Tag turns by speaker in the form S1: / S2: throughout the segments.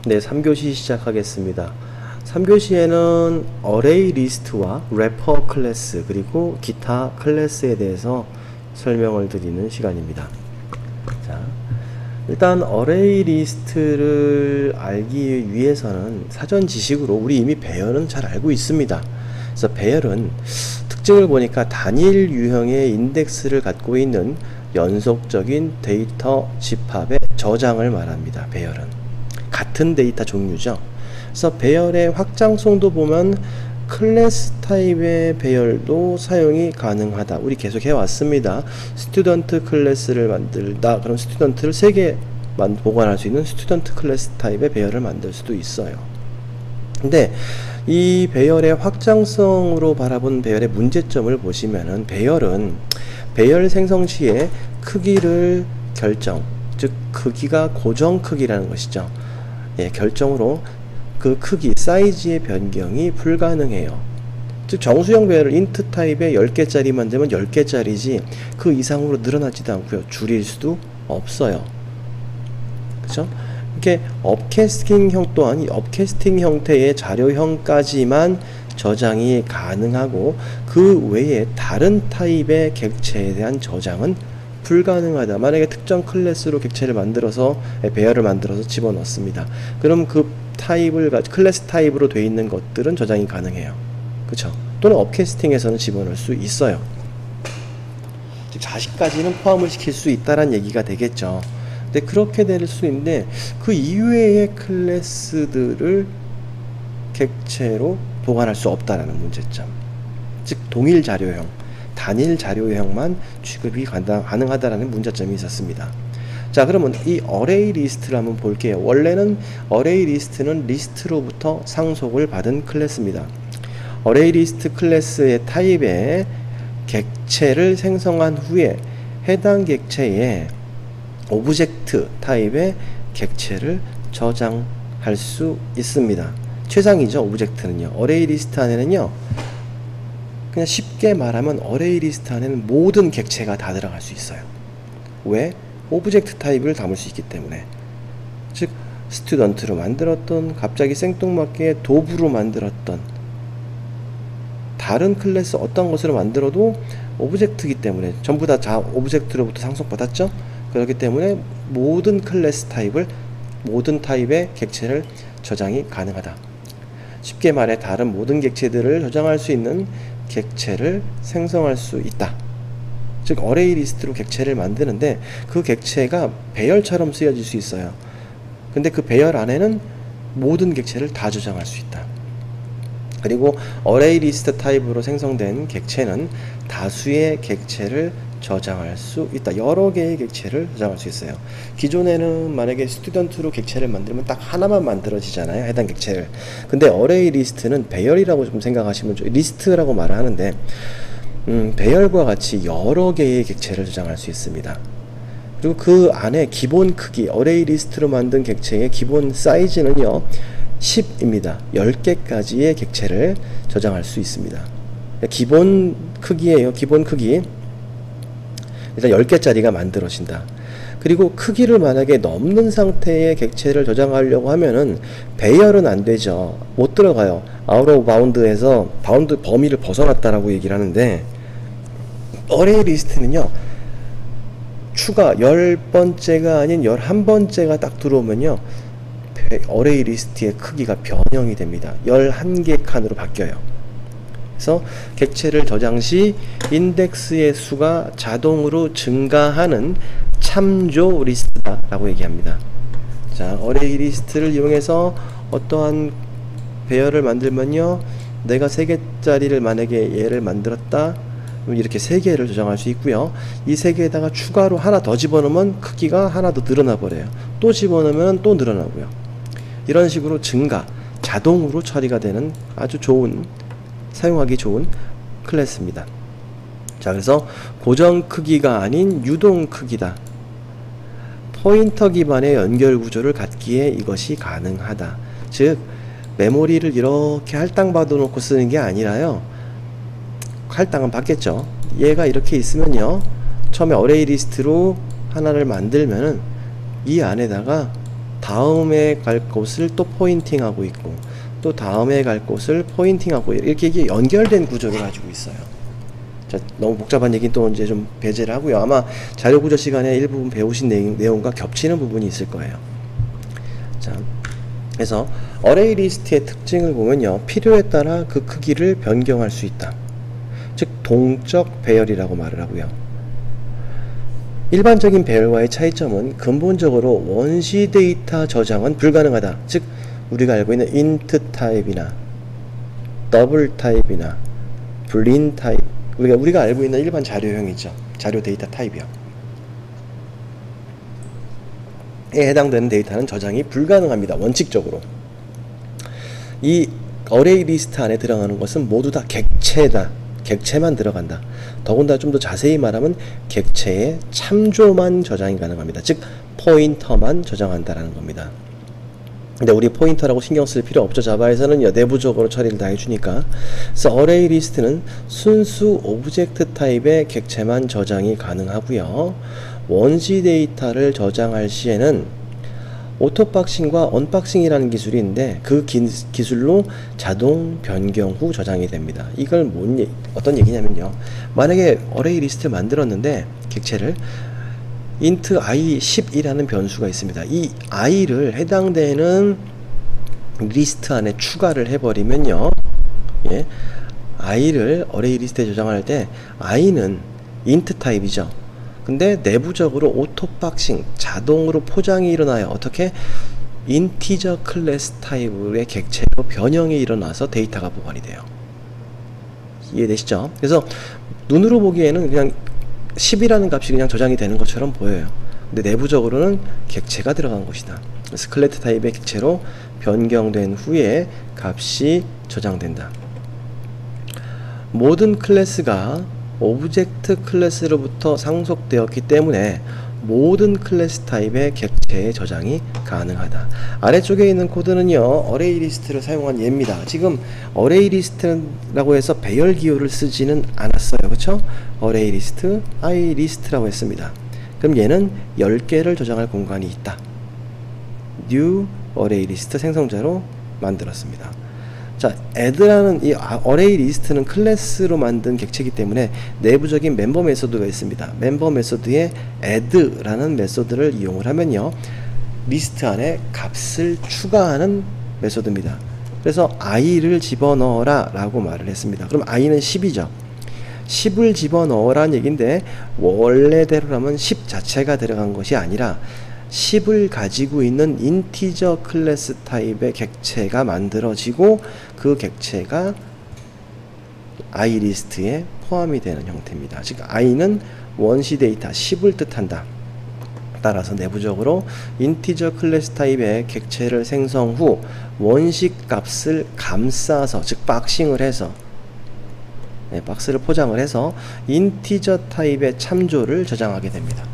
S1: 네, 3교시 시작하겠습니다. 3교시에는 어레이 리스트와 래퍼 클래스 그리고 기타 클래스에 대해서 설명을 드리는 시간입니다. 자, 일단 어레이 리스트를 알기 위해서는 사전 지식으로 우리 이미 배열은 잘 알고 있습니다. 그래서 배열은 특징을 보니까 단일 유형의 인덱스를 갖고 있는 연속적인 데이터 집합의 저장을 말합니다. 배열은 같은 데이터 종류죠. 그래서 배열의 확장성도 보면 클래스 타입의 배열도 사용이 가능하다. 우리 계속 해왔습니다. 스튜던트 클래스를 만들다. 그럼 스튜던트를 3개 보관할 수 있는 스튜던트 클래스 타입의 배열을 만들 수도 있어요. 근데 이 배열의 확장성으로 바라본 배열의 문제점을 보시면은 배열은 배열 생성 시에 크기를 결정, 즉 크기가 고정 크기라는 것이죠. 예, 결정으로 그 크기, 사이즈의 변경이 불가능해요. 즉 정수형 배열을 인트 타입의 10개짜리 만들면 10개짜리지 그 이상으로 늘어나지도 않고요. 줄일 수도 없어요. 그쵸? 이렇게 업캐스팅형 또한 이 업캐스팅 형태의 자료형까지만 저장이 가능하고 그 외에 다른 타입의 객체에 대한 저장은 불가능하다. 만약에 특정 클래스로 객체를 만들어서 배열을 만들어서 집어넣습니다. 그럼 그 타입을 클래스 타입으로 되어 있는 것들은 저장이 가능해요. 그쵸? 또는 업캐스팅에서는 집어넣을 수 있어요. 즉 자식까지는 포함을 시킬 수 있다는 얘기가 되겠죠. 근데 그렇게 될 수 있는데 그 이외의 클래스들을 객체로 보관할 수 없다라는 문제점. 즉 동일 자료형, 단일 자료형만 취급이 가능하다라는 문제점이 있었습니다. 자, 그러면 이 어레이 리스트를 한번 볼게요. 원래는 어레이 리스트는 리스트로부터 상속을 받은 클래스입니다. 어레이 리스트 클래스의 타입의 객체를 생성한 후에 해당 객체에 오브젝트 타입의 객체를 저장할 수 있습니다. 최상이죠. 오브젝트는요. 어레이 리스트 안에는요, 그냥 쉽게 말하면 어레이 리스트 안에는 모든 객체가 다 들어갈 수 있어요. 왜? 오브젝트 타입을 담을 수 있기 때문에. 즉 스튜던트로 만들었던, 갑자기 생뚱맞게 도브로 만들었던, 다른 클래스 어떤 것으로 만들어도 오브젝트이기 때문에 전부 다 오브젝트로부터 상속받았죠. 그렇기 때문에 모든 클래스 타입을, 모든 타입의 객체를 저장이 가능하다. 쉽게 말해 다른 모든 객체들을 저장할 수 있는 객체를 생성할 수 있다. 즉 어레이 리스트로 객체를 만드는데 그 객체가 배열처럼 쓰여질 수 있어요. 근데 그 배열 안에는 모든 객체를 다 저장할 수 있다. 그리고 어레이 리스트 타입으로 생성된 객체는 다수의 객체를 저장할 수 있다. 여러 개의 객체를 저장할 수 있어요. 기존에는 만약에 스튜던트로 객체를 만들면 딱 하나만 만들어지잖아요. 해당 객체를. 근데 어레이 리스트는 배열이라고 좀 생각하시면 리스트라고 말을 하는데 배열과 같이 여러 개의 객체를 저장할 수 있습니다. 그리고 그 안에 기본 크기, 어레이 리스트로 만든 객체의 기본 사이즈는요 10입니다. 10개까지의 객체를 저장할 수 있습니다. 기본 크기예요. 기본 크기. 일단 10개짜리가 만들어진다. 그리고 크기를 만약에 넘는 상태의 객체를 저장하려고 하면은 배열은 안 되죠. 못 들어가요. 아웃 오브 바운드에서 바운드 범위를 벗어났다라고 얘기를 하는데, 어레이 리스트는요 추가 10번째가 아닌 11번째가 딱 들어오면요 어레이 리스트의 크기가 변형이 됩니다. 11개 칸으로 바뀌어요. 그래서 객체를 저장 시 인덱스의 수가 자동으로 증가하는 참조 리스트다라고 얘기합니다. 자, 어레이 리스트를 이용해서 어떠한 배열을 만들면요, 내가 3개짜리를 만약에 얘를 만들었다, 그럼 이렇게 3개를 저장할 수 있고요. 이 3개에다가 추가로 하나 더 집어넣으면 크기가 하나 더 늘어나 버려요. 또 집어넣으면 또 늘어나고요. 이런 식으로 증가, 자동으로 처리가 되는 아주 좋은, 사용하기 좋은 클래스입니다. 자, 그래서 고정 크기가 아닌 유동 크기다. 포인터 기반의 연결 구조를 갖기에 이것이 가능하다. 즉 메모리를 이렇게 할당 받아 놓고 쓰는 게 아니라요, 할당은 받겠죠. 얘가 이렇게 있으면요, 처음에 어레이 리스트로 하나를 만들면은 이 안에다가 다음에 갈 곳을 또 포인팅하고 있고, 또 다음에 갈 곳을 포인팅하고, 이렇게 이게 연결된 구조를 가지고 있어요. 자, 너무 복잡한 얘기는 또 이제 좀 배제를 하고요. 아마 자료 구조 시간에 일부분 배우신 내용과 겹치는 부분이 있을 거예요. 자, 그래서 어레이 리스트의 특징을 보면요, 필요에 따라 그 크기를 변경할 수 있다. 즉 동적 배열이라고 말을 하고요. 일반적인 배열과의 차이점은 근본적으로 원시 데이터 저장은 불가능하다. 즉 우리가 알고 있는 int 타입이나 더블 타입이나 불린 타입, 우리가 알고 있는 일반 자료형이죠. 자료 데이터 타입이요. 에 해당되는 데이터는 저장이 불가능합니다. 원칙적으로. 이 어레이 리스트 안에 들어가는 것은 모두 다 객체다. 객체만 들어간다. 더군다나 좀 더 자세히 말하면 객체의 참조만 저장이 가능합니다. 즉 포인터만 저장한다라는 겁니다. 근데 우리 포인터라고 신경 쓸 필요 없죠. 자바에서는 내부적으로 처리를 다 해주니까. 그래서 어레이 리스트는 순수 오브젝트 타입의 객체만 저장이 가능하고요. 원시 데이터를 저장할 시에는 오토박싱과 언박싱이라는 기술이 있는데 그 기술로 자동 변경 후 저장이 됩니다. 이걸 어떤 얘기냐면요, 만약에 어레이 리스트를 만들었는데 객체를 int i10이라는 변수가 있습니다. 이 i를 해당되는 리스트 안에 추가를 해버리면요, 예, i를 어레이 리스트에 저장할 때 i는 int 타입이죠. 근데 내부적으로 오토박싱, 자동으로 포장이 일어나요. 어떻게? 인티저 클래스 타입의 객체로 변형이 일어나서 데이터가 보관이 돼요. 이해되시죠? 그래서 눈으로 보기에는 그냥 10이라는 값이 그냥 저장이 되는 것처럼 보여요. 근데 내부적으로는 객체가 들어간 것이다. 스켈레트 타입의 객체로 변경된 후에 값이 저장된다. 모든 클래스가 오브젝트 클래스로부터 상속되었기 때문에 모든 클래스 타입의 객체의 저장이 가능하다. 아래쪽에 있는 코드는요, 어레이 리스트를 사용한 예입니다. 지금 어레이 리스트라고 해서 배열 기호를 쓰지는 않았어요. 그쵸? 어레이 리스트, i 리스트라고 했습니다. 그럼 얘는 10개를 저장할 공간이 있다. new 어레이 리스트 생성자로 만들었습니다. 자, add라는 이 어레이 리스트는 클래스로 만든 객체이기 때문에 내부적인 멤버 메소드가 있습니다. 멤버 메소드에 add라는 메소드를 이용을 하면요, 리스트 안에 값을 추가하는 메소드입니다. 그래서 i를 집어넣어라 라고 말을 했습니다. 그럼 i는 10이죠. 10을 집어넣으라는 얘기인데 원래대로라면 10 자체가 들어간 것이 아니라 10을 가지고 있는 인티저 클래스 타입의 객체가 만들어지고 그 객체가 i 리스트에 포함이 되는 형태입니다. 즉 i는 원시 데이터 10을 뜻한다. 따라서 내부적으로 인티저 클래스 타입의 객체를 생성 후 원시 값을 감싸서, 즉 박싱을 해서, 박스를 포장을 해서 인티저 타입의 참조를 저장하게 됩니다.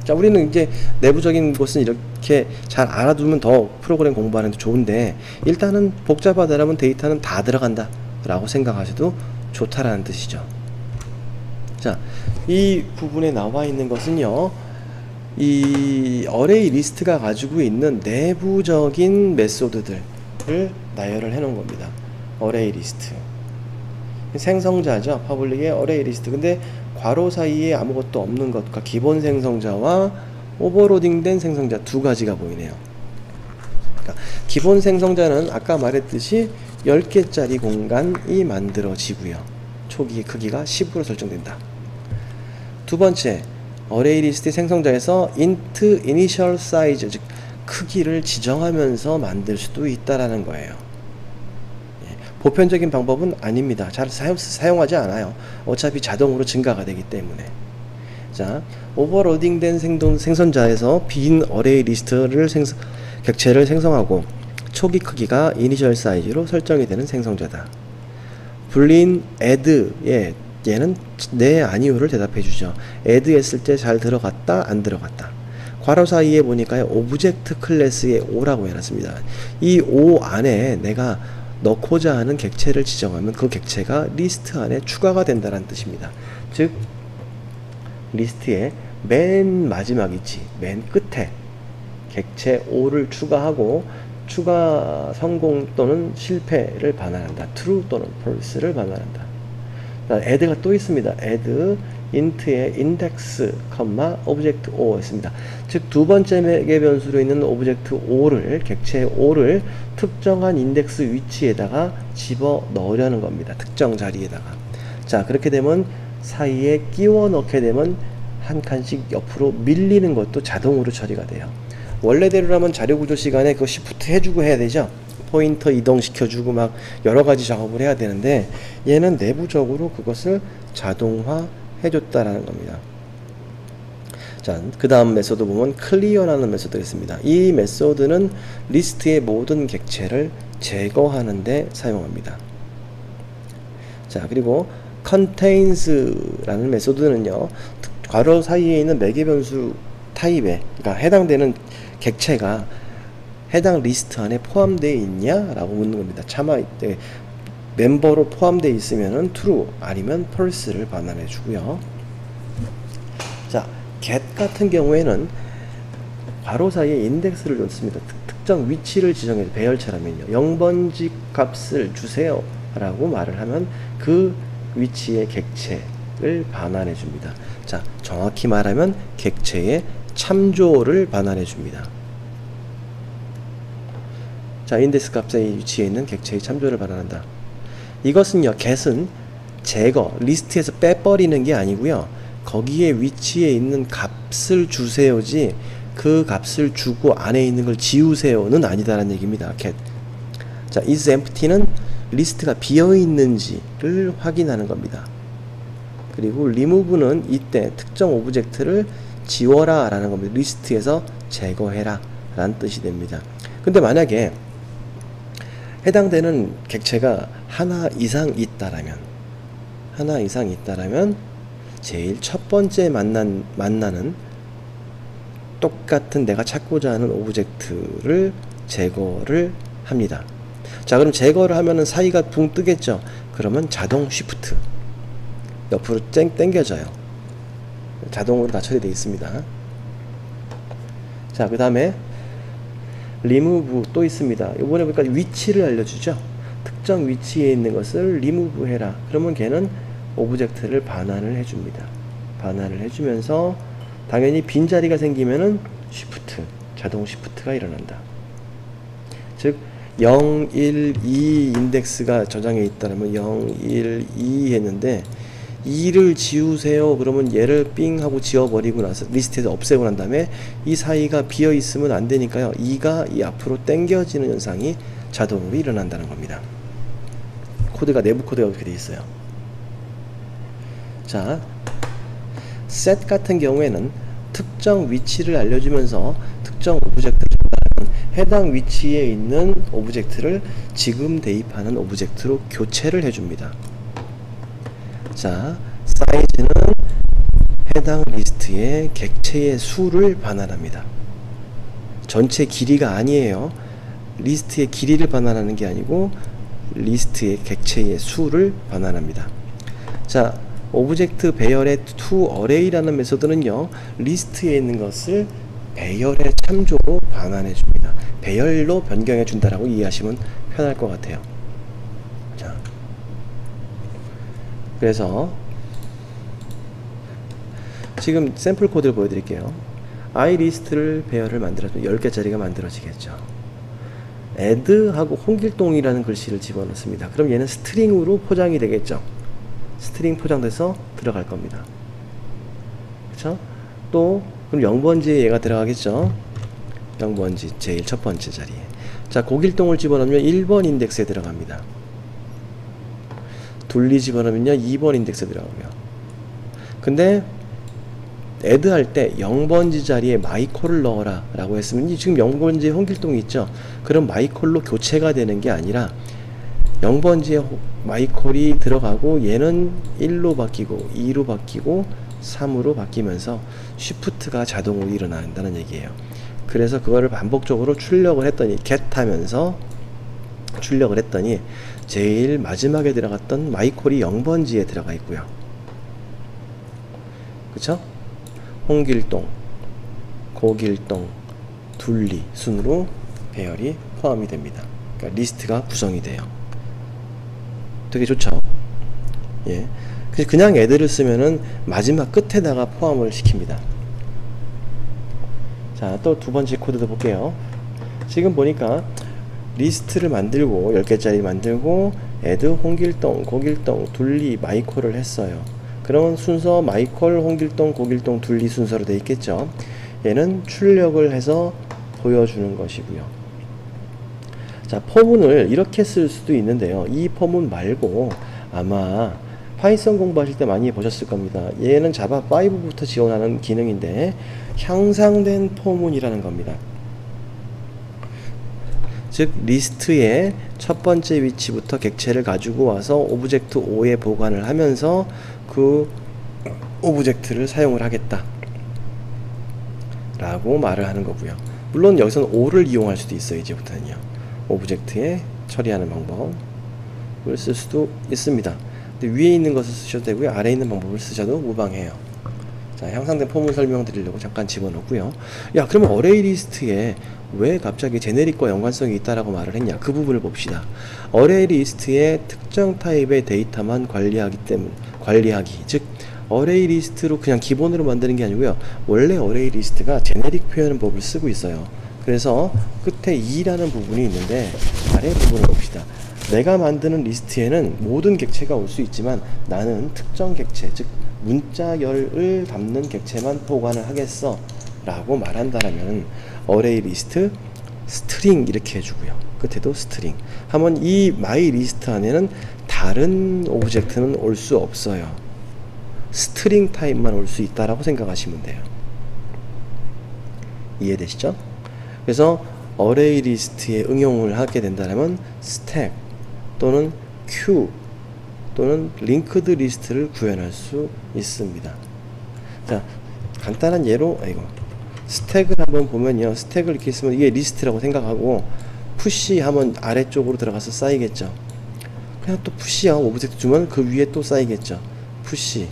S1: 자, 우리는 이제 내부적인 것은 이렇게 잘 알아두면 더 프로그램 공부하는 데 좋은데, 일단은 복잡하다라면 데이터는 다 들어간다 라고 생각하셔도 좋다라는 뜻이죠. 자, 이 부분에 나와 있는 것은요, 이 어레이 리스트가 가지고 있는 내부적인 메소드들을 나열을 해 놓은 겁니다. 어레이 리스트 생성자죠. 퍼블릭의 어레이 리스트. 근데 괄호 사이에 아무것도 없는 것과 기본 생성자와 오버로딩된 생성자 두 가지가 보이네요. 그러니까 기본 생성자는 아까 말했듯이 10개짜리 공간이 만들어지고요. 초기 크기가 10으로 설정된다. 두 번째, 어레이 리스트 생성자에서 int initial size, 즉 크기를 지정하면서 만들 수도 있다라는 거예요. 보편적인 방법은 아닙니다. 잘 사용하지 않아요. 어차피 자동으로 증가가 되기 때문에. 자, 오버로딩된 생성자에서 빈 어레이 리스트를 객체를 생성하고 초기 크기가 이니셜 사이즈로 설정이 되는 생성자다. 불린 add, 얘는 네, 아니오를 대답해 주죠. add 했을 때 잘 들어갔다, 안 들어갔다. 괄호 사이에 보니까 오브젝트 클래스의 O라고 해놨습니다. 이 O 안에 내가 넣고자 하는 객체를 지정하면 그 객체가 리스트 안에 추가가 된다는 뜻입니다. 즉 리스트의 맨 마지막 위치, 맨 끝에 객체 O를 추가하고 추가 성공 또는 실패를 반환한다. true 또는 false를 반환한다. add가 또 있습니다. add int의 index, object O 였습니다. 즉 두 번째 매개 변수로 있는 오브젝트 O를, 객체 O를 특정한 인덱스 위치에다가 집어 넣으려는 겁니다. 특정 자리에다가. 자, 그렇게 되면 사이에 끼워 넣게 되면 한 칸씩 옆으로 밀리는 것도 자동으로 처리가 돼요. 원래대로라면 자료구조 시간에 그거 시프트 해주고 해야 되죠. 포인터 이동시켜주고 막 여러가지 작업을 해야 되는데 얘는 내부적으로 그것을 자동화 해줬다라는 겁니다. 자, 그 다음 메소드 보면 clear라는 메소드가 있습니다. 이 메소드는 리스트의 모든 객체를 제거하는데 사용합니다. 자, 그리고 contains라는 메소드는요, 괄호 사이에 있는 매개 변수 타입에, 그러니까 해당되는 객체가 해당 리스트 안에 포함되어 있냐? 라고 묻는 겁니다. 차마 이때 멤버로 포함되어 있으면 true, 아니면 false를 반환해 주고요. 자, get 같은 경우에는 괄호 사이에 인덱스를 놓습니다. 특정 위치를 지정해 배열처럼요. 0번지 값을 주세요 라고 말을 하면 그 위치의 객체를 반환해 줍니다. 자, 정확히 말하면 객체의 참조를 반환해 줍니다. 자, 인덱스 값의 위치에 있는 객체의 참조를 반환한다. 이것은요, get은 제거, 리스트에서 빼버리는 게 아니고요, 거기에 위치에 있는 값을 주세요지 그 값을 주고 안에 있는 걸 지우세요는 아니다라는 얘기입니다. get. 자, is empty는 리스트가 비어 있는지를 확인하는 겁니다. 그리고 remove는 이때 특정 오브젝트를 지워라 라는 겁니다. 리스트에서 제거해라 라는 뜻이 됩니다. 근데 만약에 해당되는 객체가 하나 이상 있다라면 제일 첫 번째 만나는 똑같은 내가 찾고자 하는 오브젝트를 제거를 합니다. 자, 그럼 제거를 하면은 사이가 붕 뜨겠죠. 그러면 자동 쉬프트 옆으로 당겨져요. 자동으로 다 처리되어 있습니다. 자, 그 다음에 remove 또 있습니다. 이번에 보니까 위치를 알려주죠. 특정 위치에 있는 것을 remove 해라. 그러면 걔는 오브젝트를 반환을 해줍니다. 반환을 해주면서 당연히 빈자리가 생기면은 쉬프트, 자동 쉬프트가 일어난다. 즉 0, 1, 2 인덱스가 저장해 있다면 0, 1, 2 했는데 2를 지우세요. 그러면 얘를 삥 하고 지워버리고 나서 리스트에서 없애고 난 다음에 이 사이가 비어 있으면 안 되니까요, 2가 이 앞으로 당겨지는 현상이 자동으로 일어난다는 겁니다. 코드가, 내부 코드가 이렇게 되어 있어요. 자, set 같은 경우에는 특정 위치를 알려주면서 특정 오브젝트를 전달하면 해당 위치에 있는 오브젝트를 지금 대입하는 오브젝트로 교체를 해줍니다. 자, 사이즈는 해당 리스트의 객체의 수를 반환합니다. 전체 길이가 아니에요. 리스트의 길이를 반환하는 게 아니고 리스트의 객체의 수를 반환합니다. 자, 오브젝트 배열의 toArray라는 메소드는요, 리스트에 있는 것을 배열의 참조로 반환해 줍니다. 배열로 변경해 준다라고 이해하시면 편할 것 같아요. 자, 그래서 지금 샘플 코드를 보여드릴게요. iList를 배열을 만들어주면 10개짜리가 만들어지겠죠. add하고 홍길동이라는 글씨를 집어넣습니다. 그럼 얘는 스트링으로 포장이 되겠죠. 스트링 포장돼서 들어갈 겁니다. 그쵸? 또 그럼 0번지에 얘가 들어가겠죠. 0번지 제일 첫 번째 자리에. 자, 고길동을 집어넣으면 1번 인덱스에 들어갑니다. 둘리 집어넣으면요 2번 인덱스에 들어가고요. 근데 add 할 때 0번지 자리에 마이콜을 넣어라 라고 했으면 지금 0번지에 홍길동이 있죠. 그럼 마이콜로 교체가 되는 게 아니라 0번지에 마이콜이 들어가고 얘는 1로 바뀌고 2로 바뀌고 3으로 바뀌면서 쉬프트가 자동으로 일어난다는 얘기예요. 그래서 그거를 반복적으로 출력을 했더니 get 하면서 출력을 했더니 제일 마지막에 들어갔던 마이콜이 0번지에 들어가 있고요. 그쵸? 홍길동, 고길동, 둘리 순으로 배열이 포함이 됩니다. 그러니까 리스트가 구성이 돼요. 되게 좋죠? 예. 그냥 애들을 쓰면은 마지막 끝에다가 포함을 시킵니다. 자, 또 두 번째 코드도 볼게요. 지금 보니까 리스트를 만들고 10개짜리 만들고 add 홍길동, 고길동, 둘리, 마이콜을 했어요. 그러면 순서 마이콜, 홍길동, 고길동, 둘리 순서로 되어 있겠죠. 얘는 출력을 해서 보여주는 것이고요. 자, 포문을 이렇게 쓸 수도 있는데요. 이 포문 말고 아마 파이썬 공부하실 때 많이 보셨을 겁니다. 얘는 자바 5부터 지원하는 기능인데 향상된 포문이라는 겁니다. 즉 리스트의 첫 번째 위치부터 객체를 가지고 와서 오브젝트 5에 보관을 하면서 그 오브젝트를 사용을 하겠다 라고 말을 하는 거고요. 물론 여기서는 5를 이용할 수도 있어요. 이제부터는요. 오브젝트에 처리하는 방법을 쓸 수도 있습니다. 근데 위에 있는 것을 쓰셔도 되고요. 아래에 있는 방법을 쓰셔도 무방해요. 자, 향상된 포문 설명드리려고 잠깐 집어넣고요. 야, 그러면 어레이 리스트에 왜 갑자기 제네릭과 연관성이 있다라고 말을 했냐? 그 부분을 봅시다. 어레이 리스트의 특정 타입의 데이터만 관리하기. 즉 어레이 리스트로 그냥 기본으로 만드는 게 아니고요. 원래 어레이 리스트가 제네릭 표현 법을 쓰고 있어요. 그래서 끝에 2라는 부분이 있는데 아래 부분을 봅시다. 내가 만드는 리스트에는 모든 객체가 올 수 있지만 나는 특정 객체, 즉 문자열을 담는 객체만 보관을 하겠어 라고 말한다라면 어레이 리스트 스트링 이렇게 해주고요. 끝에도 스트링 하면 이 my 리스트 안에는 다른 오브젝트는 올 수 없어요. 스트링 타입만 올 수 있다라고 생각하시면 돼요. 이해되시죠? 그래서 어레이 리스트에 응용을 하게 된다면 스택 또는 q 또는 링크드 리스트를 구현할 수 있습니다. 자, 간단한 예로 스택을 한번 보면요. 스택을 이렇게 쓰면 이게 리스트라고 생각하고 푸시 하면 아래쪽으로 들어가서 쌓이겠죠. 그냥 또 푸시야 오브젝트 주면 그 위에 또 쌓이겠죠. 푸시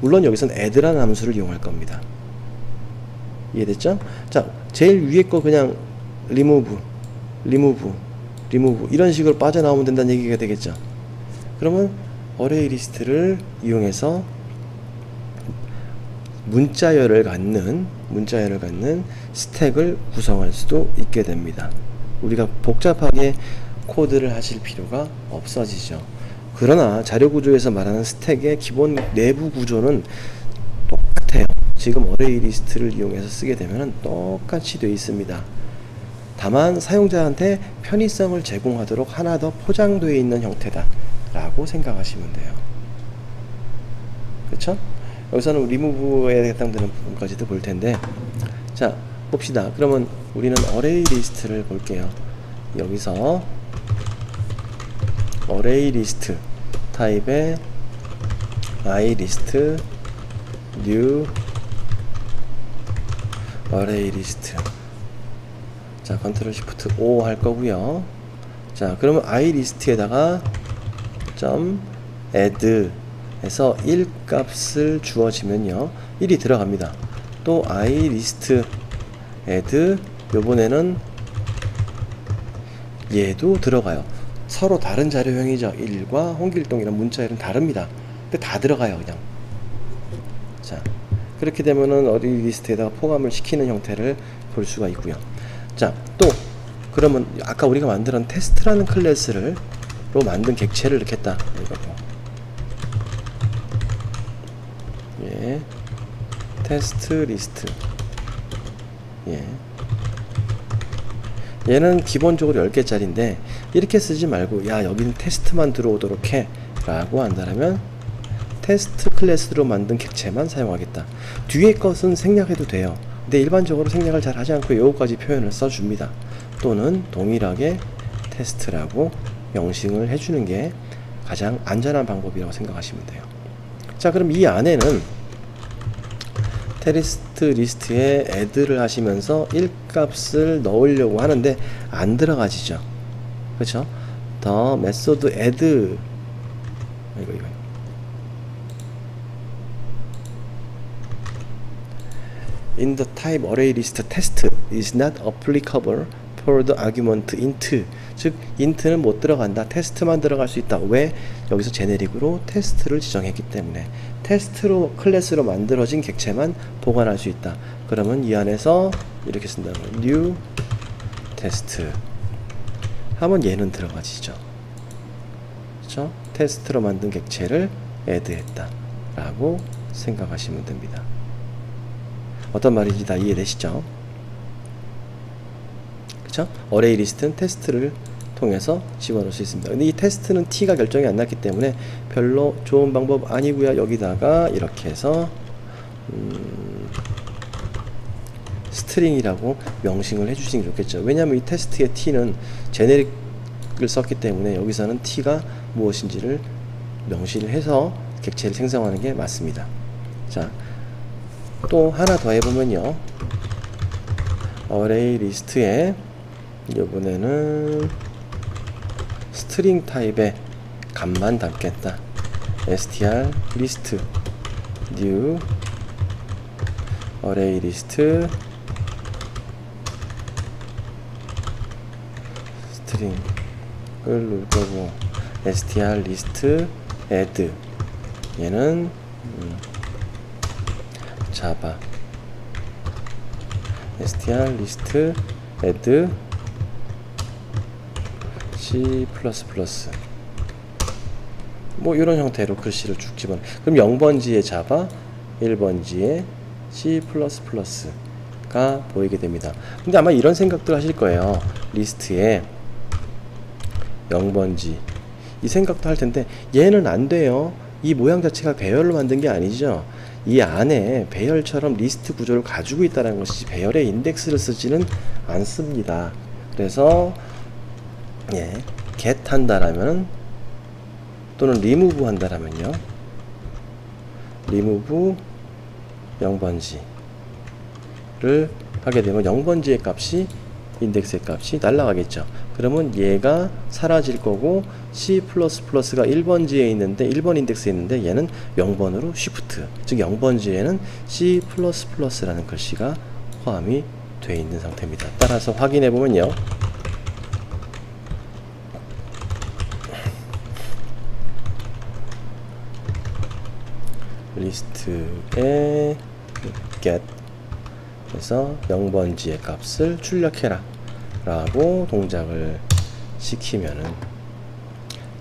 S1: 물론 여기서는 add라는 함수를 이용할 겁니다. 이해됐죠? 자, 제일 위에 거 그냥 remove 이런 식으로 빠져나오면 된다는 얘기가 되겠죠. 그러면 어레이 리스트를 이용해서 문자열을 갖는 스택을 구성할 수도 있게 됩니다. 우리가 복잡하게 코드를 하실 필요가 없어지죠. 그러나 자료구조에서 말하는 스택의 기본 내부 구조는 똑같아요. 지금 어레이 리스트를 이용해서 쓰게 되면 똑같이 되어 있습니다. 다만 사용자한테 편의성을 제공하도록 하나 더 포장되어 있는 형태다 라고 생각하시면 돼요. 그렇죠? 여기서는 리무브에 해당되는 부분까지도 볼 텐데, 자 봅시다. 그러면 우리는 어레이 리스트를 볼게요. 여기서 어레이 리스트 타입의 iList new 어레이 리스트. 자, 컨트롤 시프트 O 할 거고요. 자, 그러면 iList에다가 .add 해서 1 값을 주어지면요 1이 들어갑니다. 또 iList add 요번에는 얘도 들어가요. 서로 다른 자료형이죠. 1과 홍길동이랑 문자열은 다릅니다. 근데 다 들어가요 그냥. 자, 그렇게 되면은 어레이 리스트에다가 포함을 시키는 형태를 볼 수가 있고요. 자, 또 그러면 아까 우리가 만든 테스트라는 클래스로 만든 객체를 넣겠다 이거고. 예, 테스트 리스트. 예, 얘는 기본적으로 10개짜리인데 이렇게 쓰지 말고 야 여기는 테스트만 들어오도록 해 라고 한다면 테스트 클래스로 만든 객체만 사용하겠다. 뒤에 것은 생략해도 돼요. 근데 일반적으로 생략을 잘 하지 않고 요거까지 표현을 써줍니다. 또는 동일하게 테스트라고 명칭을 해주는 게 가장 안전한 방법이라고 생각하시면 돼요. 자, 그럼 이 안에는 테스트 리스트에 add를 하시면서 1 값을 넣으려고 하는데 안 들어가지죠. 그렇죠? 더 메소드 add in the type array list test is not applicable for the argument int. 즉 int는 못 들어간다. 테스트만 들어갈 수 있다. 왜? 여기서 제네릭으로 테스트를 지정했기 때문에 테스트로 클래스로 만들어진 객체만 보관할 수 있다. 그러면 이 안에서 이렇게 쓴다는 거예요. new test 하면 얘는 들어가지죠. 그렇죠? 테스트로 만든 객체를 add했다 라고 생각하시면 됩니다. 어떤 말인지 다 이해되시죠? 그쵸? 어레이 리스트는 테스트를 통해서 집어넣을 수 있습니다. 근데 이 테스트는 t가 결정이 안 났기 때문에 별로 좋은 방법 아니고요. 여기다가 이렇게 해서 스트링이라고 명칭을 해주시는 게 좋겠죠. 왜냐하면 이 테스트의 t는 제네릭을 썼기 때문에 여기서는 t가 무엇인지를 명시를 해서 객체를 생성하는 게 맞습니다. 자, 또 하나 더 해보면요. 어레이 리스트에 이번에는 스트링 타입의 값만 담겠다. str list new array list 스트링을 놓을 거고 str list add 얘는 자바 str list add C++ 뭐 이런 형태로 글씨를 쭉 집어넣어. 그럼 0번지에 자바, 1번지에 C++가 보이게 됩니다. 근데 아마 이런 생각들 하실 거예요. 리스트에 0번지 이 생각도 할 텐데 얘는 안 돼요. 이 모양 자체가 배열로 만든 게 아니죠. 이 안에 배열처럼 리스트 구조를 가지고 있다는 것이지 배열의 인덱스를 쓰지는 않습니다. 그래서 get 한다라면 또는 remove 한다라면요. remove 0번지를 하게 되면 0번지의 값이 인덱스의 값이 날라가겠죠. 그러면 얘가 사라질 거고 C++가 1번지에 있는데 1번 인덱스에 있는데 얘는 0번으로 shift 즉 0번지에는 C++라는 글씨가 포함이 되어 있는 상태입니다. 따라서 확인해 보면요. 리스트에 get 해서 0번지의 값을 출력해라 라고 동작을 시키면은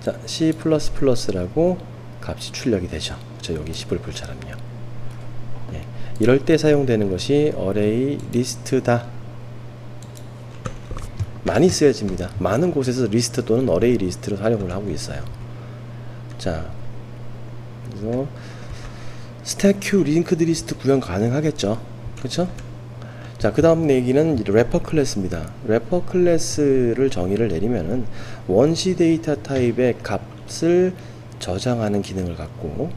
S1: 자 C++라고 값이 출력이 되죠. 그쵸? 여기 시불불처럼요. 이럴 때 사용되는 것이 array list다. 많이 쓰여집니다. 많은 곳에서 리스트 또는 array list로 활용을 하고 있어요. 자, 그래서 스택 큐 링크드 리스트 구현 가능하겠죠. 그쵸? 자, 그 다음 얘기는 래퍼 클래스입니다. 래퍼 클래스를 정의를 내리면은 원시 데이터 타입의 값을 저장하는 기능을 갖고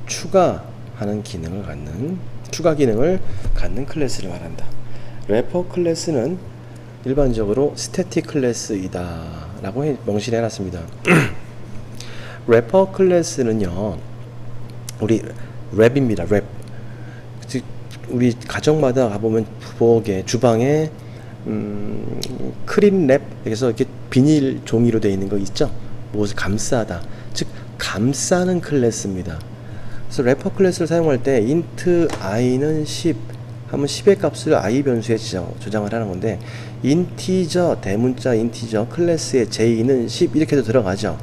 S1: 추가하는 기능을 갖는 추가 기능을 갖는 클래스를 말한다. 래퍼 클래스는 일반적으로 스태틱 클래스이다 라고 명시를 해놨습니다. 래퍼 클래스는요, 우리 랩입니다. 랩. 즉 우리 가정마다 가보면 부엌에 주방에 크림 랩 그래서 이렇게 비닐 종이로 되어 있는 거 있죠. 무엇을 감싸다. 즉 감싸는 클래스입니다. 그래서 래퍼 클래스를 사용할 때 int i는 10 하면 10의 값을 i 변수에 저장을 하는 건데 인티저 대문자 인티저 클래스의 j는 10 이렇게 해도 들어가죠.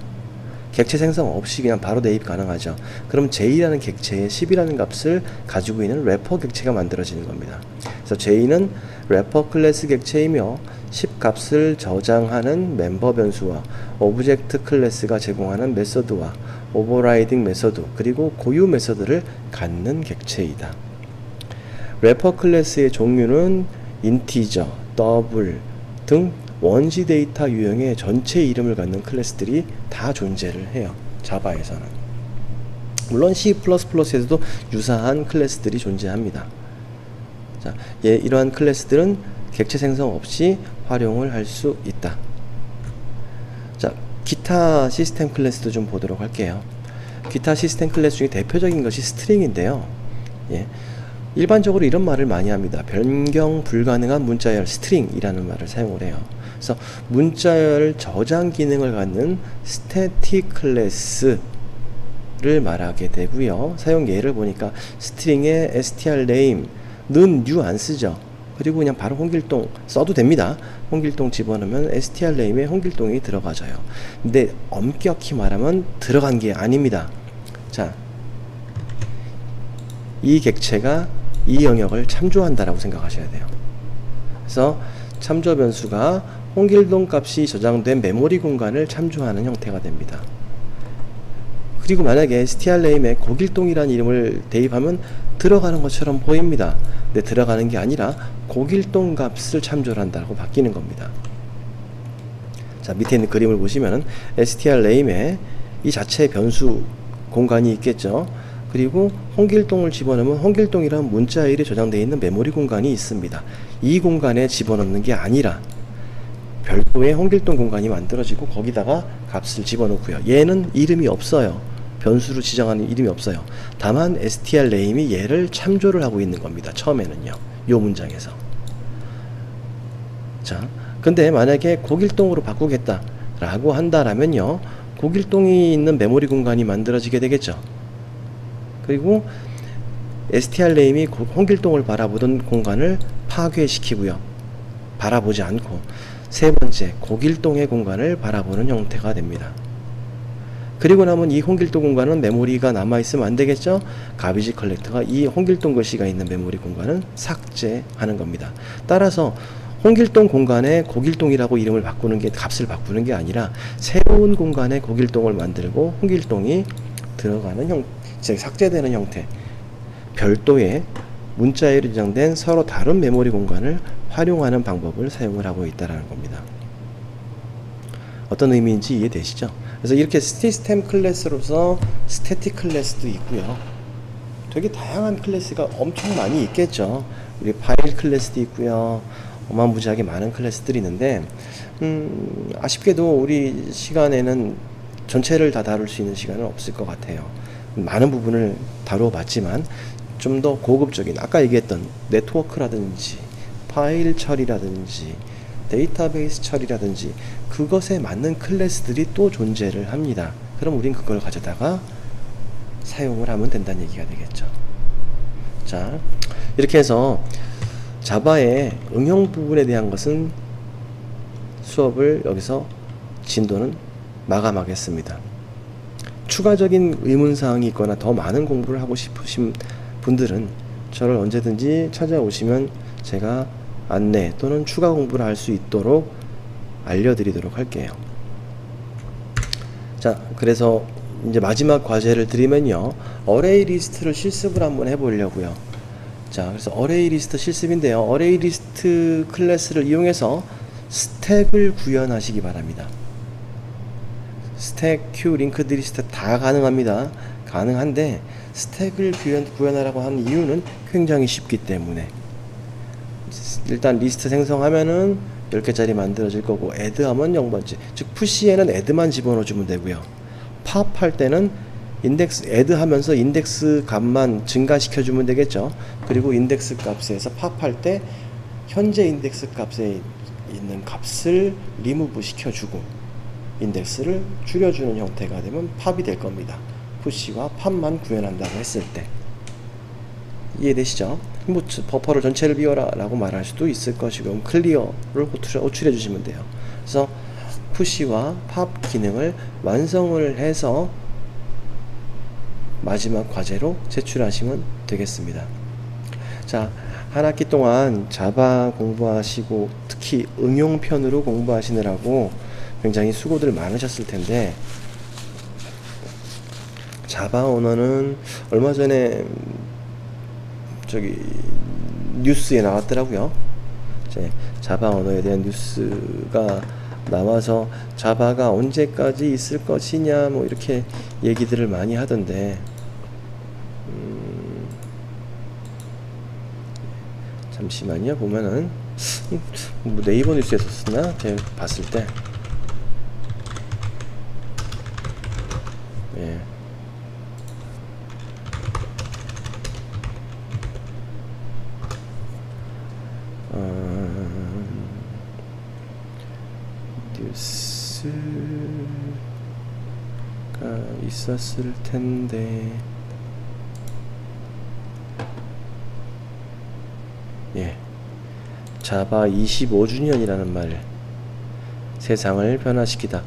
S1: 객체 생성 없이 그냥 바로 대입 가능하죠. 그럼 j라는 객체에 10이라는 값을 가지고 있는 래퍼 객체가 만들어지는 겁니다. 그래서 j는 래퍼 클래스 객체이며 10 값을 저장하는 멤버 변수와 오브젝트 클래스가 제공하는 메서드와 오버라이딩 메서드 그리고 고유 메서드를 갖는 객체이다. 래퍼 클래스의 종류는 인티저, 더블 등 원시 데이터 유형의 전체 이름을 갖는 클래스들이 다 존재를 해요. 자바에서는. 물론 C++에서도 유사한 클래스들이 존재합니다. 자, 이러한 클래스들은 객체 생성 없이 활용을 할 수 있다. 자, 기타 시스템 클래스도 좀 보도록 할게요. 기타 시스템 클래스 중에 대표적인 것이 스트링인데요. 일반적으로 이런 말을 많이 합니다. 변경 불가능한 문자열 스트링이라는 말을 사용을 해요. 그래서 문자열 저장 기능을 갖는 스태틱 클래스를 말하게 되고요. 사용 예를 보니까 스트링에 strname는 new 안 쓰죠. 그리고 그냥 바로 홍길동 써도 됩니다. 홍길동 집어넣으면 strname에 홍길동이 들어가져요. 근데 엄격히 말하면 들어간 게 아닙니다. 자, 이 객체가 이 영역을 참조한다라고 생각하셔야 돼요. 그래서 참조 변수가 홍길동 값이 저장된 메모리 공간을 참조하는 형태가 됩니다. 그리고 만약에 strname에 고길동이라는 이름을 대입하면 들어가는 것처럼 보입니다. 근데 들어가는 게 아니라 고길동 값을 참조를 한다고 바뀌는 겁니다. 자, 밑에 있는 그림을 보시면 strname에 이 자체의 변수 공간이 있겠죠. 그리고 홍길동을 집어넣으면 홍길동이라는 문자일이 저장되어 있는 메모리 공간이 있습니다. 이 공간에 집어넣는 게 아니라 별도의 홍길동 공간이 만들어지고 거기다가 값을 집어넣고요. 얘는 이름이 없어요. 변수로 지정하는 이름이 없어요. 다만 strname이 얘를 참조를 하고 있는 겁니다. 처음에는요. 요 문장에서. 자, 근데 만약에 고길동으로 바꾸겠다 라고 한다라면요, 고길동이 있는 메모리 공간이 만들어지게 되겠죠. 그리고 strname이 홍길동을 바라보던 공간을 파괴시키고요. 바라보지 않고 세 번째 고길동의 공간을 바라보는 형태가 됩니다. 그리고 나면 이 홍길동 공간은 메모리가 남아있으면 안되겠죠. 가비지 컬렉터가 이 홍길동 글씨가 있는 메모리 공간은 삭제하는 겁니다. 따라서 홍길동 공간에 고길동이라고 이름을 바꾸는 게, 값을 바꾸는 게 아니라 새로운 공간에 고길동을 만들고 홍길동이 들어가는 형태, 즉 삭제되는 형태, 별도의 문자열이 저장된 서로 다른 메모리 공간을 활용하는 방법을 사용을 하고 있다는 겁니다. 어떤 의미인지 이해되시죠? 그래서 이렇게 시스템 클래스로서 스태틱 클래스도 있고요. 되게 다양한 클래스가 엄청 많이 있겠죠. 우리 파일 클래스도 있고요. 어마무지하게 많은 클래스들이 있는데 아쉽게도 우리 시간에는 전체를 다 다룰 수 있는 시간은 없을 것 같아요. 많은 부분을 다뤄봤지만 좀 더 고급적인, 아까 얘기했던 네트워크라든지 파일 처리라든지 데이터베이스 처리라든지 그것에 맞는 클래스들이 또 존재를 합니다. 그럼 우린 그걸 가져다가 사용을 하면 된다는 얘기가 되겠죠. 자, 이렇게 해서 자바의 응용 부분에 대한 것은 수업을 여기서 진도는 마감하겠습니다. 추가적인 의문사항이 있거나 더 많은 공부를 하고 싶으신 분들은 저를 언제든지 찾아오시면 제가 안내 또는 추가 공부를 할 수 있도록 알려드리도록 할게요. 자, 그래서 이제 마지막 과제를 드리면요, 어레이 리스트를 실습을 한번 해보려고요. 자, 그래서 어레이 리스트 실습인데요, 어레이 리스트 클래스를 이용해서 스택을 구현하시기 바랍니다. 스택, 큐, 링크드 리스트 다 가능합니다. 가능한데 스택을 구현하라고 하는 이유는 굉장히 쉽기 때문에, 일단 리스트 생성하면은 10개짜리 만들어질 거고, add 하면 0번째, 즉 push에는 add만 집어넣어 주면 되고요. pop 할 때는 인덱스 add 하면서 인덱스 값만 증가시켜 주면 되겠죠. 그리고 인덱스 값에서 pop 할 때 현재 인덱스 값에 있는 값을 remove 시켜 주고 인덱스를 줄여주는 형태가 되면 pop이 될 겁니다. push와 pop만 구현한다고 했을 때. 이해되시죠? 뭐 버퍼를 전체를 비워라 라고 말할 수도 있을 것이고, 클리어를 호출해 주시면 돼요. 그래서 push와 pop 기능을 완성을 해서 마지막 과제로 제출하시면 되겠습니다. 자, 한 학기 동안 자바 공부하시고 특히 응용편으로 공부하시느라고 굉장히 수고들 많으셨을 텐데, 자바 언어는 얼마 전에 저기 뉴스에 나왔더라고요. 이제 자바 언어에 대한 뉴스가 나와서 자바가 언제까지 있을 것이냐 뭐 이렇게 얘기들을 많이 하던데, 잠시만요. 보면은 뭐 네이버 뉴스에서 썼나? 제가 봤을 때, 예. 레디우스가 있었을 텐데, 예, 자바 25주년이라는 말, 세상을 변화시키다.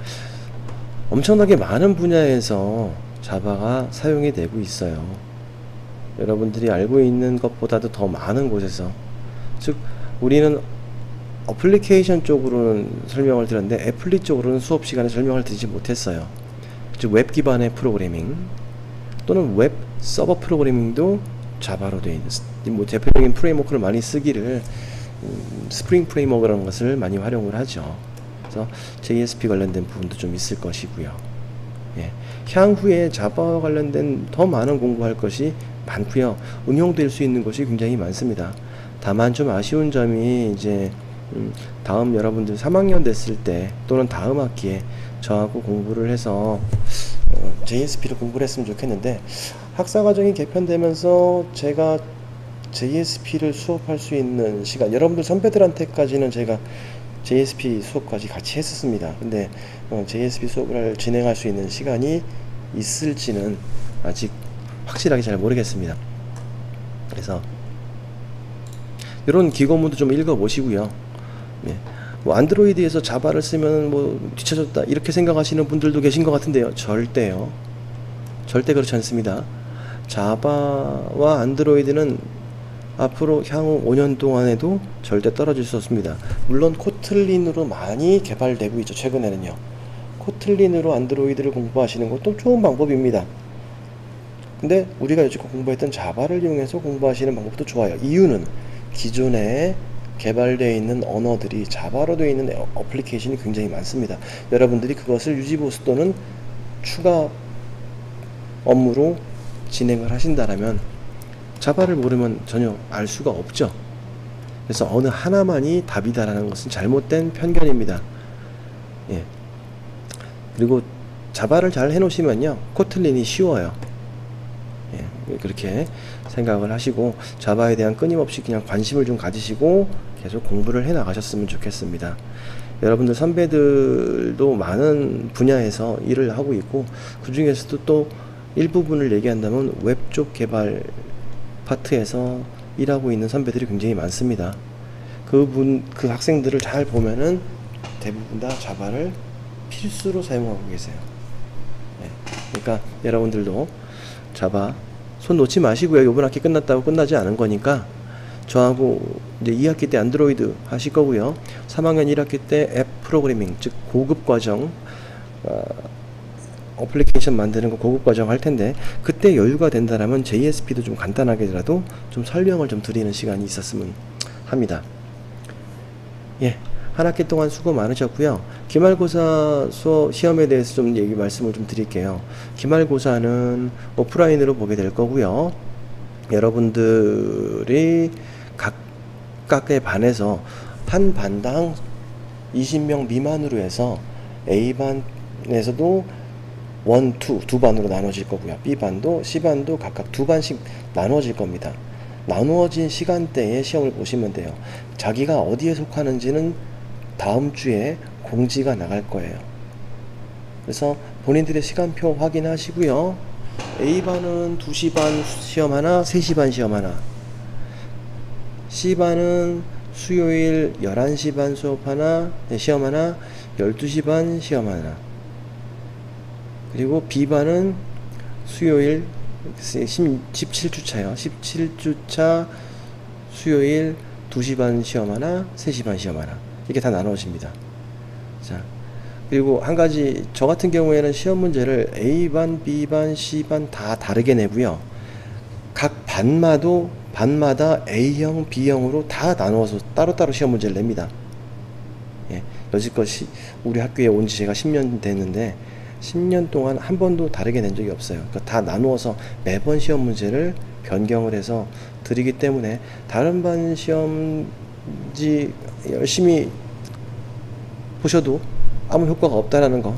S1: 엄청나게 많은 분야에서 자바가 사용이 되고 있어요. 여러분들이 알고 있는 것보다도 더 많은 곳에서, 즉 우리는 어플리케이션 쪽으로는 설명을 드렸는데 애플리 쪽으로는 수업 시간에 설명을 드리지 못했어요. 즉 웹 기반의 프로그래밍 또는 웹 서버 프로그래밍도 자바로 되어 있는, 뭐 대표적인 프레임워크를 많이 쓰기를 스프링 프레임워크라는 것을 많이 활용을 하죠. 그래서 JSP 관련된 부분도 좀 있을 것이고요. 예. 향후에 자바와 관련된 더 많은 공부할 것이 많고요. 응용될 수 있는 것이 굉장히 많습니다. 다만 좀 아쉬운 점이 이제 다음 여러분들 3학년 됐을 때 또는 다음 학기에 저하고 공부를 해서 JSP를 공부를 했으면 좋겠는데, 학사과정이 개편되면서 제가 JSP를 수업할 수 있는 시간, 여러분들 선배들한테까지는 제가 JSP 수업까지 같이 했었습니다. 근데 JSP 수업을 진행할 수 있는 시간이 있을지는 아직 확실하게 잘 모르겠습니다. 그래서 이런 기고문도 좀 읽어보시고요. 네. 뭐 안드로이드에서 자바를 쓰면 뭐 뒤쳐졌다 이렇게 생각하시는 분들도 계신 것 같은데요. 절대요. 절대 그렇지 않습니다. 자바와 안드로이드는 앞으로 향후 5년 동안에도 절대 떨어질 수 없습니다. 물론 코틀린으로 많이 개발되고 있죠. 최근에는요. 코틀린으로 안드로이드를 공부하시는 것도 좋은 방법입니다. 근데 우리가 여지껏 공부했던 자바를 이용해서 공부하시는 방법도 좋아요. 이유는 기존에 개발되어 있는 언어들이 자바로 되어 있는 어플리케이션이 굉장히 많습니다. 여러분들이 그것을 유지보수 또는 추가 업무로 진행을 하신다라면 자바를 모르면 전혀 알 수가 없죠. 그래서 어느 하나만이 답이다라는 것은 잘못된 편견입니다. 예. 그리고 자바를 잘 해놓으시면요, 코틀린이 쉬워요. 예. 그렇게 생각을 하시고 자바에 대한 끊임없이 그냥 관심을 좀 가지시고 계속 공부를 해 나가셨으면 좋겠습니다. 여러분들 선배들도 많은 분야에서 일을 하고 있고, 그 중에서도 또 일부분을 얘기한다면 웹 쪽 개발 파트에서 일하고 있는 선배들이 굉장히 많습니다. 그 학생들을 잘 보면은 대부분 다 자바를 필수로 사용하고 계세요. 네. 그러니까 여러분들도 자바 손 놓지 마시고요. 이번 학기 끝났다고 끝나지 않은 거니까 저하고 이제 2학기 때 안드로이드 하실 거고요. 3학년 1학기 때 앱 프로그래밍, 즉 고급 과정, 어플리케이션 만드는 거 고급 과정 할 텐데, 그때 여유가 된다라면 JSP도 좀 간단하게라도 좀 설명을 좀 드리는 시간이 있었으면 합니다. 예, 한 학기 동안 수고 많으셨고요. 기말고사 수업 시험에 대해서 좀 말씀을 좀 드릴게요. 기말고사는 오프라인으로 보게 될 거고요. 여러분들이 각각의 반에서 한 반당 20명 미만으로 해서 A반에서도 1, 2, 두 반으로 나눠질 거고요. B반도 C반도 각각 두 반씩 나눠질 겁니다. 나누어진 시간대에 시험을 보시면 돼요. 자기가 어디에 속하는지는 다음 주에 공지가 나갈 거예요. 그래서 본인들의 시간표 확인하시고요. A반은 2시 반 시험 하나, 3시 반 시험 하나. C반은 수요일 11시 반 수업 하나, 시험 하나, 12시 반 시험 하나. 그리고 B반은 수요일 17주차요. 17주차 수요일 2시 반 시험 하나, 3시 반 시험 하나. 이렇게 다 나눠집니다. 자, 그리고 한 가지, 저 같은 경우에는 시험 문제를 A반, B반, C반 다 다르게 내고요. 각 반마다 A형, B형으로 다 나누어서 따로따로 시험 문제를 냅니다. 예, 여지껏 우리 학교에 온 지 제가 10년 됐는데 10년 동안 한 번도 다르게 낸 적이 없어요. 그러니까 다 나누어서 매번 시험 문제를 변경을 해서 드리기 때문에 다른 반 시험지 열심히 보셔도 아무 효과가 없다라는 거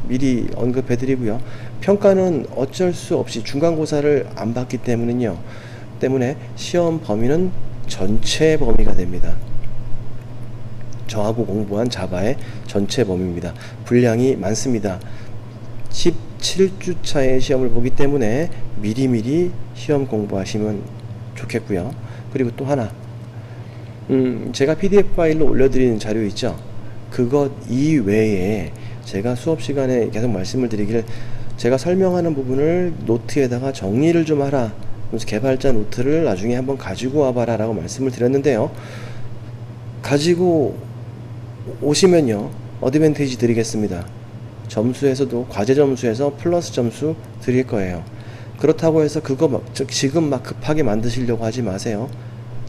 S1: 미리 언급해 드리고요. 평가는 어쩔 수 없이 중간고사를 안 봤기 때문에 시험 범위는 전체 범위가 됩니다. 저하고 공부한 자바의 전체 범위입니다. 분량이 많습니다. 17주차의 시험을 보기 때문에 미리미리 시험 공부하시면 좋겠고요. 그리고 또 하나, 제가 PDF 파일로 올려드리는 자료 있죠. 그것 이외에 제가 수업 시간에 계속 말씀을 드리길, 제가 설명하는 부분을 노트에다가 정리를 좀 하라, 그래서 개발자 노트를 나중에 한번 가지고 와봐라 라고 말씀을 드렸는데요. 가지고 오시면요, 어드밴티지 드리겠습니다. 점수에서도 과제 점수에서 플러스 점수 드릴 거예요. 그렇다고 해서 그거 지금 막 급하게 만드시려고 하지 마세요.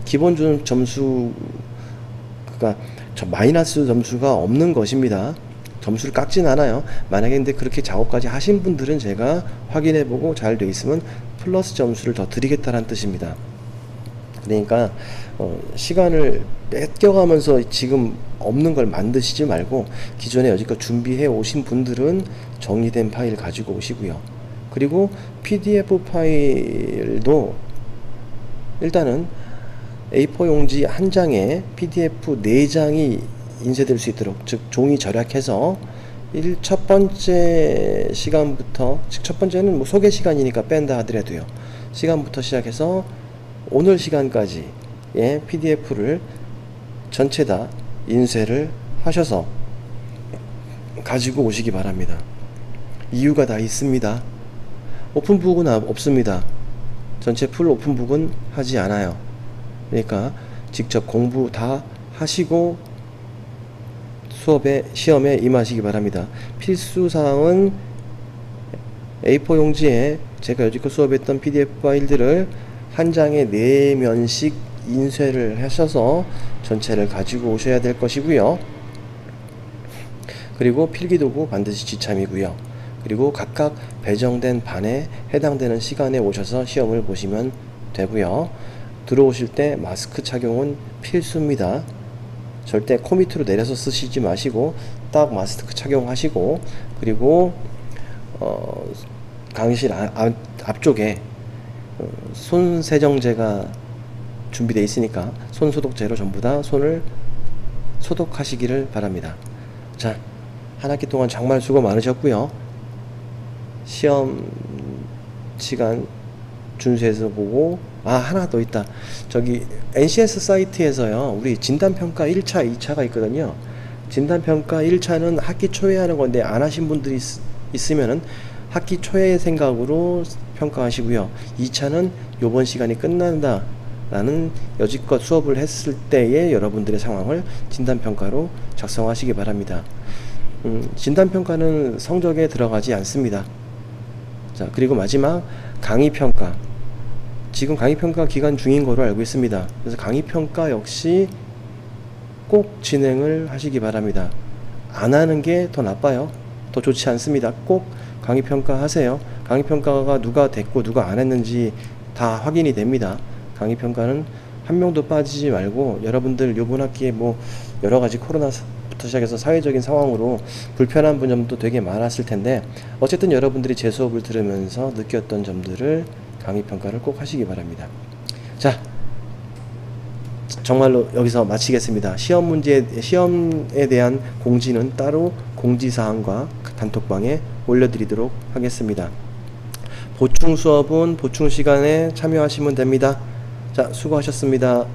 S1: 기본 점수, 그러니까 마이너스 점수가 없는 것입니다. 점수를 깎진 않아요. 만약에 근데 그렇게 작업까지 하신 분들은 제가 확인해보고 잘 돼 있으면 플러스 점수를 더 드리겠다는 뜻입니다. 그러니까 시간을 뺏겨가면서 지금 없는 걸 만드시지 말고 기존에 여지껏 준비해 오신 분들은 정리된 파일 가지고 오시고요. 그리고 PDF 파일도 일단은 A4 용지 한 장에 PDF 4장이 인쇄될 수 있도록, 즉 종이 절약해서 첫 번째 시간부터, 즉 첫 번째는 뭐 소개 시간이니까 뺀다 하더라도요, 시간부터 시작해서 오늘 시간까지 PDF를 전체 다 인쇄를 하셔서 가지고 오시기 바랍니다. 이유가 다 있습니다. 오픈북은 없습니다. 전체 풀 오픈북은 하지 않아요. 그러니까 직접 공부 다 하시고 시험에 임하시기 바랍니다. 필수사항은 A4 용지에 제가 여지껏 수업했던 PDF 파일들을 한 장에 4면씩 인쇄를 하셔서 전체를 가지고 오셔야 될 것이고요. 그리고 필기도구 반드시 지참이고요. 그리고 각각 배정된 반에 해당되는 시간에 오셔서 시험을 보시면 되고요. 들어오실 때 마스크 착용은 필수입니다. 절대 코 밑으로 내려서 쓰시지 마시고 딱 마스크 착용하시고, 그리고 강의실 앞쪽에 손 세정제가 준비되어 있으니까 손 소독제로 전부 다 손을 소독하시기를 바랍니다. 자, 한 학기 동안 정말 수고 많으셨고요. 시험 시간 준수해서 보고, 하나 더 있다. 저기 NCS 사이트에서요, 우리 진단평가 1차, 2차가 있거든요. 진단평가 1차는 학기 초에 하는 건데 안 하신 분들이 있으면은 학기 초에 생각으로 평가하시고요. 2차는 요번 시간이 끝난다 라는 여지껏 수업을 했을 때의 여러분들의 상황을 진단평가로 작성하시기 바랍니다. 진단평가는 성적에 들어가지 않습니다. 자, 그리고 마지막 강의평가. 지금 강의평가 기간 중인 거로 알고 있습니다. 그래서 강의평가 역시 꼭 진행을 하시기 바랍니다. 안 하는 게 더 나빠요. 더 좋지 않습니다. 꼭 강의평가 하세요. 강의평가가 누가 됐고 누가 안 했는지 다 확인이 됩니다. 강의평가는 한 명도 빠지지 말고, 여러분들 요번 학기에 뭐 여러가지 코로나부터 시작해서 사회적인 상황으로 불편한 점도 되게 많았을 텐데, 어쨌든 여러분들이 제 수업을 들으면서 느꼈던 점들을 강의평가를 꼭 하시기 바랍니다. 자, 정말로 여기서 마치겠습니다. 시험에 대한 공지는 따로 공지사항과 단톡방에 올려드리도록 하겠습니다. 보충 수업은 보충 시간에 참여하시면 됩니다. 자, 수고하셨습니다.